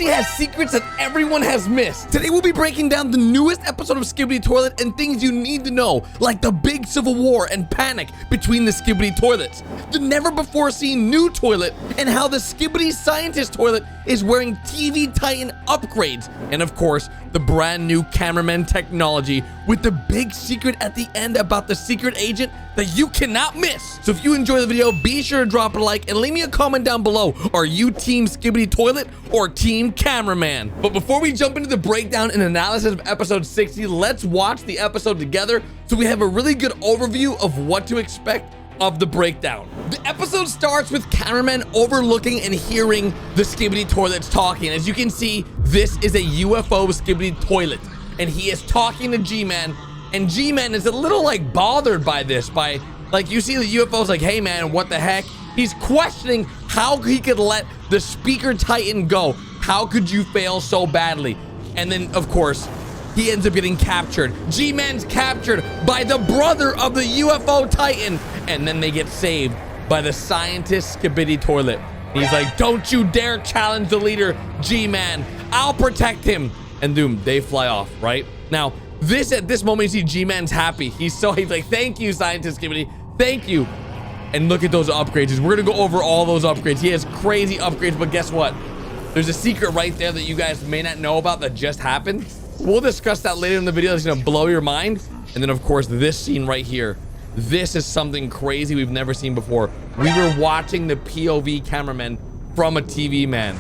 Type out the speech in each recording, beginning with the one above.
Galaxy has secrets that everyone has missed. Today we'll be breaking down the newest episode of Skibidi Toilet and things you need to know, like the big civil war and panic between the Skibidi toilets, the never before seen new toilet, and how the Skibidi scientist toilet is wearing TV Titan upgrades, and of course, the brand new cameraman technology with the big secret at the end about the secret agent that you cannot miss. So if you enjoy the video, be sure to drop a like and leave me a comment down below. Are you team Skibidi Toilet or team cameraman? But before we jump into the breakdown and analysis of episode 60, let's watch the episode together so we have a really good overview of what to expect of the breakdown. The episode starts with cameramen overlooking and hearing the Skibidi toilets talking. As you can see, this is a UFO Skibidi toilet, and he is talking to G-Man, and G-Man is a little like bothered by this, like you see the UFO's like, hey man, what the heck? He's questioning how he could let the speaker Titan go. How could you fail so badly? And then of course, he ends up getting captured. G-Man's captured by the brother of the UFO Titan. And then they get saved by the scientist Skibidi toilet. He's like, don't you dare challenge the leader, G-Man. I'll protect him. And boom, they fly off, right? Now, at this moment, you see G-Man's happy. He's like, thank you, scientist Skibidi. Thank you. And look at those upgrades. We're gonna go over all those upgrades. He has crazy upgrades, but guess what? There's a secret right there that you guys may not know about that just happened. We'll discuss that later in the video. It's gonna blow your mind. And then of course, this scene right here. This is something crazy we've never seen before. We were watching the POV cameraman from a TV man.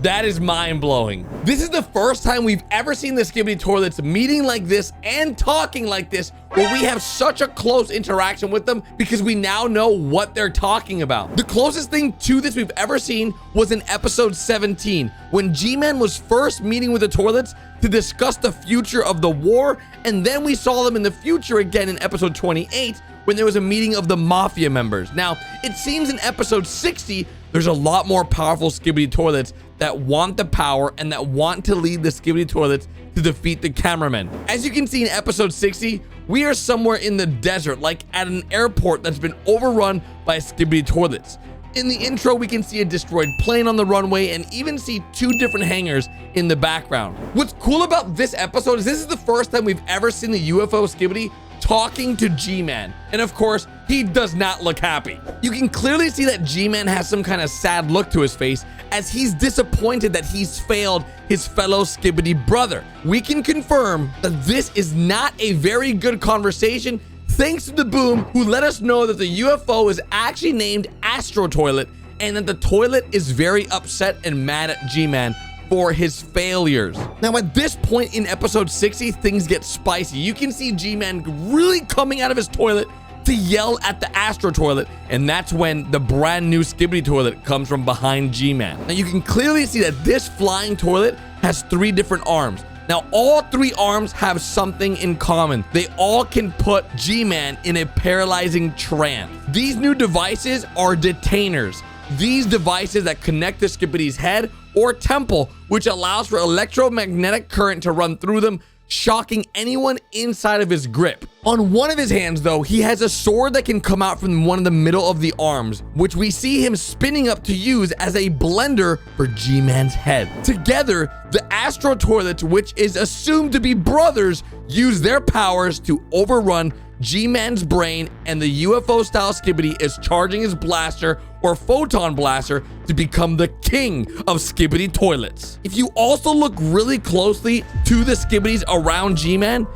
That is mind-blowing. This is the first time we've ever seen the Skibidi toilets meeting like this and talking like this, where we have such a close interaction with them because we now know what they're talking about. The closest thing to this we've ever seen was in episode 17, when G-Man was first meeting with the toilets to discuss the future of the war, and then we saw them in the future again in episode 28 when there was a meeting of the Mafia members. Now, it seems in episode 60, there's a lot more powerful Skibidi toilets that want the power and that want to lead the Skibidi toilets to defeat the cameramen. As you can see in episode 60, we are somewhere in the desert, like at an airport that's been overrun by Skibidi toilets. In the intro, we can see a destroyed plane on the runway and even see two different hangars in the background. What's cool about this episode is this is the first time we've ever seen the UFO Skibidi talking to G-Man. And of course, he does not look happy. You can clearly see that G-Man has some kind of sad look to his face as he's disappointed that he's failed his fellow Skibidi brother. We can confirm that this is not a very good conversation thanks to the Boom, who let us know that the UFO is actually named Astro Toilet and that the toilet is very upset and mad at G-Man for his failures. Now at this point in episode 60, things get spicy. You can see G-Man really coming out of his toilet to yell at the Astro Toilet, and that's when the brand new Skibidi toilet comes from behind G-Man. Now you can clearly see that this flying toilet has 3 different arms. Now all 3 arms have something in common. They all can put G-Man in a paralyzing trance. These new devices are detainers. These devices that connect to Skibidi's head or temple, which allows for electromagnetic current to run through them, shocking anyone inside of his grip. On one of his hands though, he has a sword that can come out from one of the middle of the arms, which we see him spinning up to use as a blender for G-Man's head. Together, the Astro Toilets, which is assumed to be brothers, use their powers to overrun G-Man's brain, and the UFO style Skibidi is charging his blaster or photon blaster to become the king of Skibidi toilets. If you also look really closely to the Skibidis around G-Man,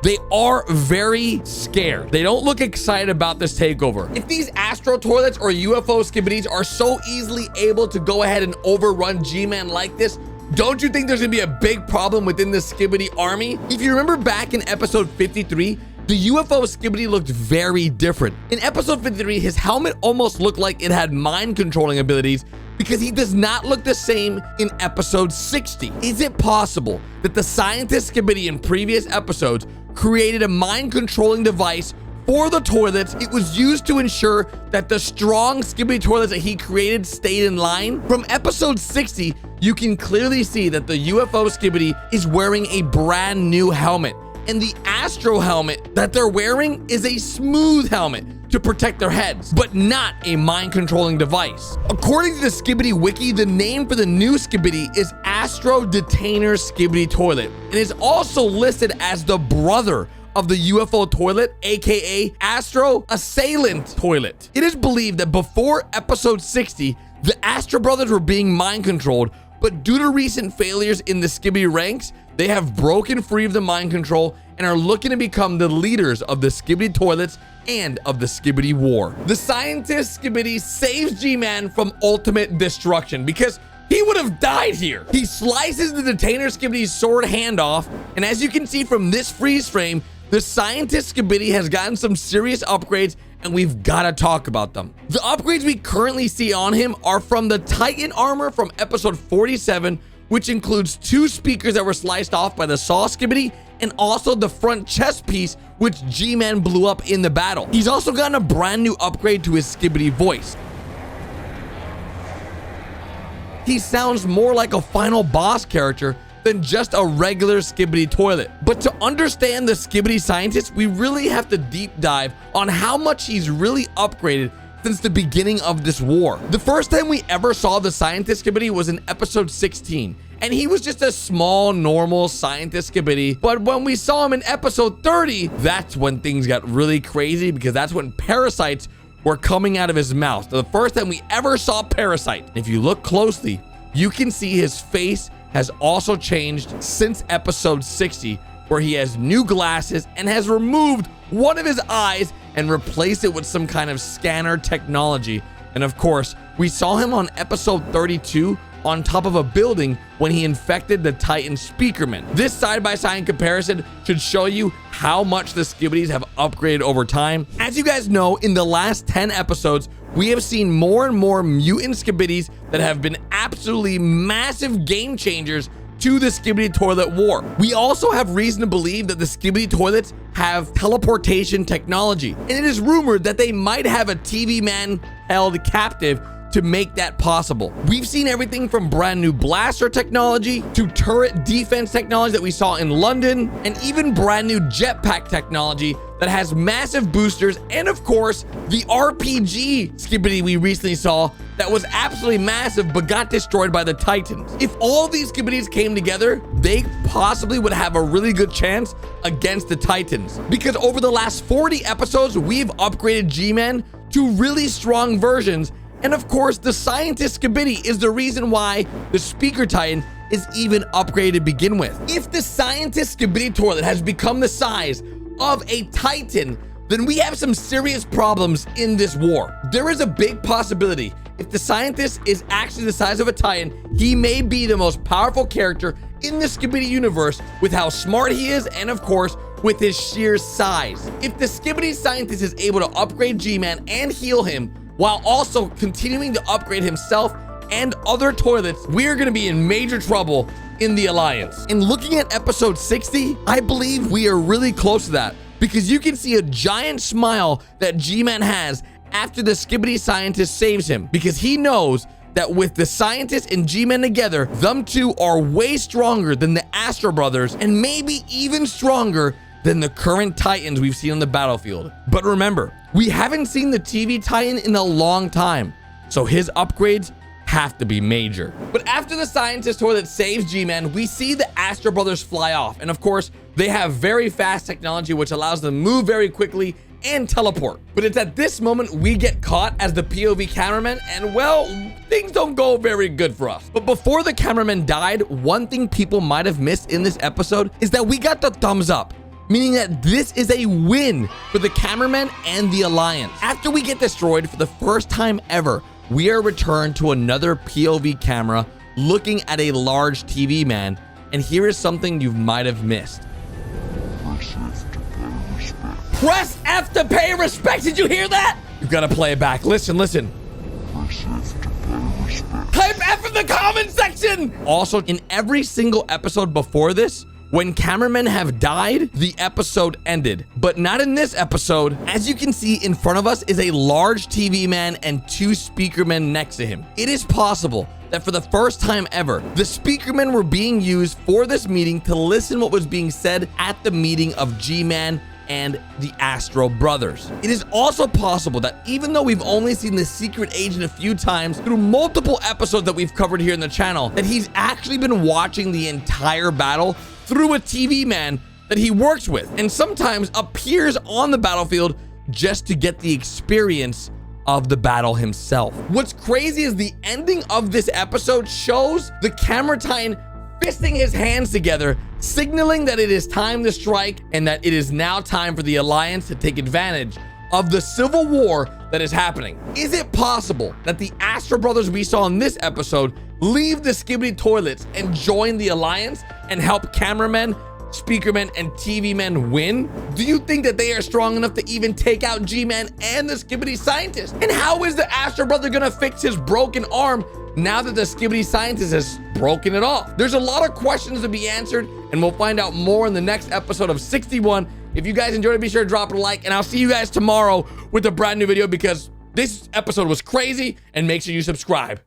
they are very scared. They don't look excited about this takeover. If these Astro Toilets or UFO Skibidis are so easily able to go ahead and overrun G-Man like this, don't you think there's gonna be a big problem within the Skibidi army? If you remember back in episode 53, the UFO Skibidi looked very different. In episode 53, his helmet almost looked like it had mind controlling abilities because he does not look the same in episode 60. Is it possible that the scientist Skibidi in previous episodes created a mind controlling device for the toilets? It was used to ensure that the strong Skibidi toilets that he created stayed in line. From episode 60, you can clearly see that the UFO Skibidi is wearing a brand new helmet. And the Astro helmet that they're wearing is a smooth helmet. to protect their heads, but not a mind-controlling device. According to the Skibidi Wiki, the name for the new Skibidi is Astro Detainer Skibidi Toilet. It is also listed as the brother of the UFO toilet, aka Astro Assailant Toilet. It is believed that before episode 60, the Astro brothers were being mind controlled, but due to recent failures in the Skibidi ranks, they have broken free of the mind control and are looking to become the leaders of the Skibidi toilets and of the Skibidi war. The scientist Skibidi saves G-Man from ultimate destruction because he would have died here. He slices the detainer Skibidi's sword hand off, and as you can see from this freeze frame, the scientist Skibidi has gotten some serious upgrades, and we've got to talk about them. The upgrades we currently see on him are from the Titan armor from episode 47, which includes 2 speakers that were sliced off by the Saw Skibidi, and also the front chest piece, which G-Man blew up in the battle. He's also gotten a brand new upgrade to his Skibidi voice. He sounds more like a final boss character than just a regular Skibidi toilet. But to understand the Skibidi scientist, we really have to deep dive on how much he's really upgraded since the beginning of this war. The first time we ever saw the scientist Skibidi was in episode 16, and he was just a small, normal scientist Skibidi. But when we saw him in episode 30, that's when things got really crazy, because that's when parasites were coming out of his mouth. The first time we ever saw Parasite. If you look closely, you can see his face has also changed since episode 60, where he has new glasses and has removed one of his eyes and replaced it with some kind of scanner technology. And of course, we saw him on episode 32 on top of a building when he infected the Titan Speakerman. This side-by-side comparison should show you how much the Skibidis have upgraded over time. As you guys know, in the last 10 episodes, we have seen more and more mutant Skibidis that have been absolutely massive game changers to the Skibidi toilet war. We also have reason to believe that the Skibidi toilets have teleportation technology, and it is rumored that they might have a TV man held captive to make that possible. We've seen everything from brand new blaster technology to turret defense technology that we saw in London, and even brand new jetpack technology that has massive boosters, and of course, the RPG Skibidi we recently saw that was absolutely massive but got destroyed by the Titans. If all these Skibidis came together, they possibly would have a really good chance against the Titans, because over the last 40 episodes, we've upgraded G-Man to really strong versions. And of course, the scientist Skibidi is the reason why the Speaker Titan is even upgraded to begin with. If the scientist Skibidi toilet has become the size of a Titan, then we have some serious problems in this war. There is a big possibility if the scientist is actually the size of a Titan, he may be the most powerful character in the Skibidi universe with how smart he is, and of course, with his sheer size. If the Skibidi scientist is able to upgrade G-Man and heal him, while also continuing to upgrade himself and other toilets, we're gonna be in major trouble in the Alliance. And looking at episode 60, I believe we are really close to that, because you can see a giant smile that G-Man has after the Skibidi scientist saves him, because he knows that with the scientist and G-Man together, them two are way stronger than the Astro Brothers, and maybe even stronger than the current Titans we've seen on the battlefield. But remember, we haven't seen the TV Titan in a long time, so his upgrades have to be major. But after the scientist toilet saves G-Man, we see the Astro Brothers fly off, and of course, they have very fast technology which allows them to move very quickly and teleport. But it's at this moment we get caught as the POV cameraman, and well, things don't go very good for us. But before the cameraman died, one thing people might have missed in this episode is that we got the thumbs up, meaning that this is a win for the cameraman and the Alliance. After we get destroyed for the first time ever, we are returned to another POV camera looking at a large TV man, and here is something you might have missed. Press F to pay respect. Did you hear that? You've got to play it back. Listen. Type F in the comment section. Also, in every single episode before this, when cameramen have died, the episode ended. But not in this episode. As you can see, in front of us is a large TV man and 2 speakermen next to him. It is possible that for the first time ever, the speakermen were being used for this meeting to listen what was being said at the meeting of G-Man and the Astro brothers. It is also possible that even though we've only seen the secret agent a few times through multiple episodes that we've covered here in the channel, that he's actually been watching the entire battle through a TV man that he works with, and sometimes appears on the battlefield just to get the experience of the battle himself. What's crazy is the ending of this episode shows the cameraman fisting his hands together, signaling that it is time to strike and that it is now time for the Alliance to take advantage of the civil war that is happening. Is it possible that the Astro brothers we saw in this episode leave the Skibidi toilets and join the Alliance and help cameramen, speakermen, and TV men win? Do you think that they are strong enough to even take out G-Man and the Skibidi scientist? And how is the Astro brother gonna fix his broken arm now that the Skibidi scientist has broken it off? There's a lot of questions to be answered, and we'll find out more in the next episode of 61. If you guys enjoyed it, be sure to drop a like, and I'll see you guys tomorrow with a brand new video, because this episode was crazy, and make sure you subscribe.